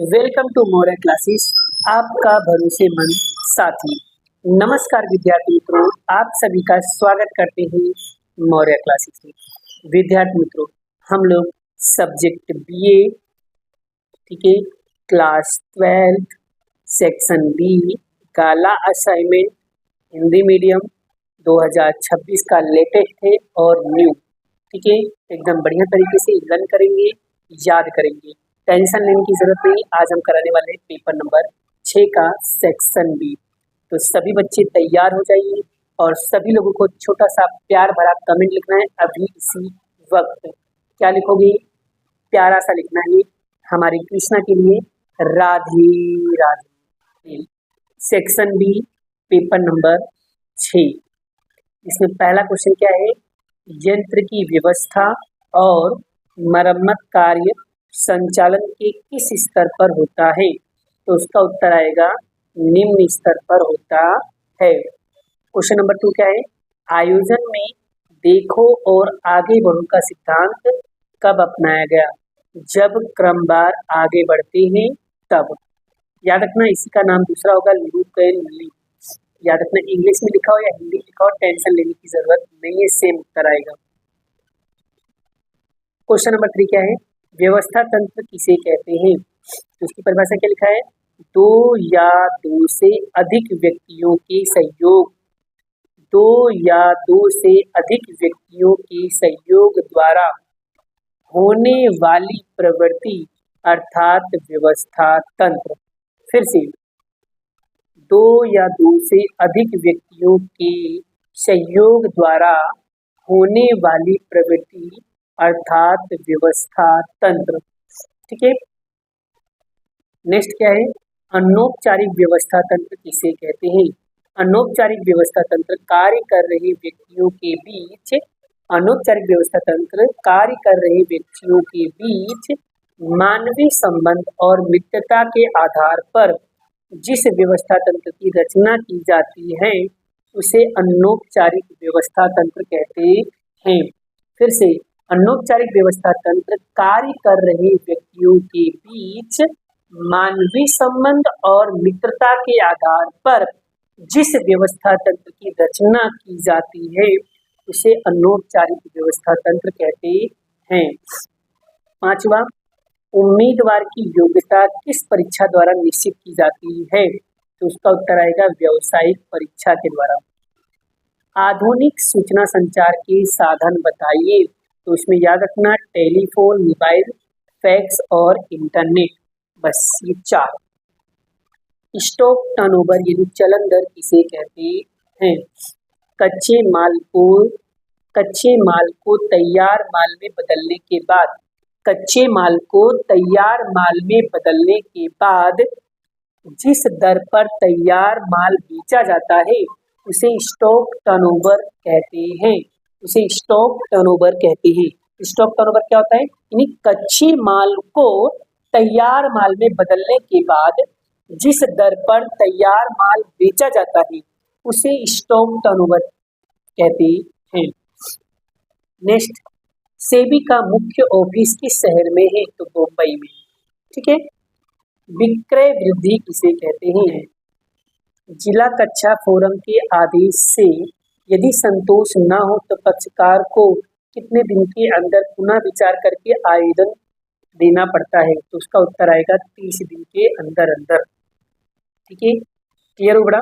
Welcome to Maurya classes, आपका भरोसेमंद साथी। नमस्कार विद्यार्थी मित्रों, आप सभी का स्वागत करते हैं मौर्य क्लासेस में। विद्यार्थी मित्रों, हम लोग सब्जेक्ट बीए, ठीक है, क्लास 12 सेक्शन बी काला असाइनमेंट हिंदी मीडियम 2026 का लेटेस्ट है और न्यू, ठीक है, एकदम बढ़िया तरीके से लर्न करेंगे, याद करेंगे, टेंशन लेने की जरूरत नहीं। आज हम कराने वाले हैं पेपर नंबर 6 का सेक्शन बी। तो सभी बच्चे तैयार हो जाइए और सभी लोगों को छोटा सा प्यार भरा कमेंट लिखना है अभी इसी वक्त। क्या लिखोगे? प्यारा सा लिखना है हमारी कृष्णा के लिए, Radhe Radhe. Section B paper number 6। इसमें पहला क्वेश्चन क्या है? यंत्र की व्यवस्था और मरम्मत कार्य संचालन के किस स्तर पर होता है? तो उसका उत्तर आएगा निम्न स्तर पर होता है। क्वेश्चन नंबर 2 क्या है? आयोजन में देखो और आगे बढ़ो का सिद्धांत कब अपनाया गया? जब क्रमवार आगे बढ़ते हैं तब। याद रखना, इसी का नाम दूसरा होगा लूप एंड लीप। याद रखना, इंग्लिश में लिखा हो या हिंदी में लिखा हो, टेंशन लेने की जरूरत नहीं है, सेम उत्तर आएगा। क्वेश्चन नंबर 3 क्या है? व्यवस्था तंत्र किसे कहते हैं? तो उसकी परिभाषा क्या लिखा है? दो या दो से अधिक व्यक्तियों के सहयोग, दो या दो से अधिक व्यक्तियों के सहयोग द्वारा होने वाली प्रवृत्ति अर्थात व्यवस्था तंत्र। फिर से, दो या दो से अधिक व्यक्तियों के सहयोग द्वारा होने वाली प्रवृत्ति अर्थात व्यवस्था तंत्र, ठीक है। नेक्स्ट क्या है? अनौपचारिक व्यवस्था तंत्र किसे कहते हैं? अनौपचारिक व्यवस्था तंत्र कार्य कर रहे व्यक्तियों के बीच, अनौपचारिक व्यवस्था तंत्र कार्य कर रहे व्यक्तियों के बीच मानवीय संबंध और मित्रता के आधार पर जिस व्यवस्था तंत्र की रचना की जाती है उसे अनौपचारिक व्यवस्था तंत्र कहते हैं। फिर से, अनौपचारिक व्यवस्था तंत्र कार्य कर रहे व्यक्तियों के बीच मानवीय संबंध और मित्रता के आधार पर जिस व्यवस्था तंत्र की रचना की जाती है उसे अनौपचारिक व्यवस्था तंत्र कहते हैं। 5वां, उम्मीदवार की योग्यता किस परीक्षा द्वारा निश्चित की जाती है? तो उसका उत्तर आएगा व्यावसायिक परीक्षा के द्वारा। आधुनिक सूचना संचार के साधन बताइए। तो उसमें याद रखना टेलीफोन, मोबाइल, फैक्स और इंटरनेट, बस ये 4। स्टॉक टर्नओवर यानी चलन दर किसे कहते हैं? कच्चे माल को तैयार माल में बदलने के बाद, कच्चे माल को तैयार माल में बदलने के बाद जिस दर पर तैयार माल बेचा जाता है उसे स्टॉक टर्नओवर कहते हैं, उसे स्टॉक टर्नओवर कहते हैं। स्टॉक टर्नओवर क्या होता है? यानी कच्चे माल को तैयार माल में बदलने के बाद जिस दर पर तैयार माल बेचा जाता है उसे स्टॉक टर्नओवर कहते हैं। नेक्स्ट, सेबी का मुख्य ऑफिस किस शहर में है? तो मुंबई में, ठीक है। विक्रय वृद्धि किसे कहते हैं? जिला कक्षा फोरम के आदेश से यदि संतोष न हो तो पक्षकार को कितने दिन के अंदर पुनः विचार करके आवेदन देना पड़ता है? तो उसका उत्तर आएगा 30 दिन के अंदर अंदर, ठीक है। क्लियर हो बड़ा?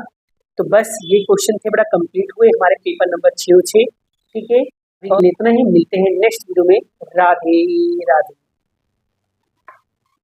तो बस ये क्वेश्चन थे बड़ा, कंप्लीट हुए हमारे पेपर नंबर 6, ठीक है। और इतना ही, मिलते हैं नेक्स्ट वीडियो में। राधे राधे।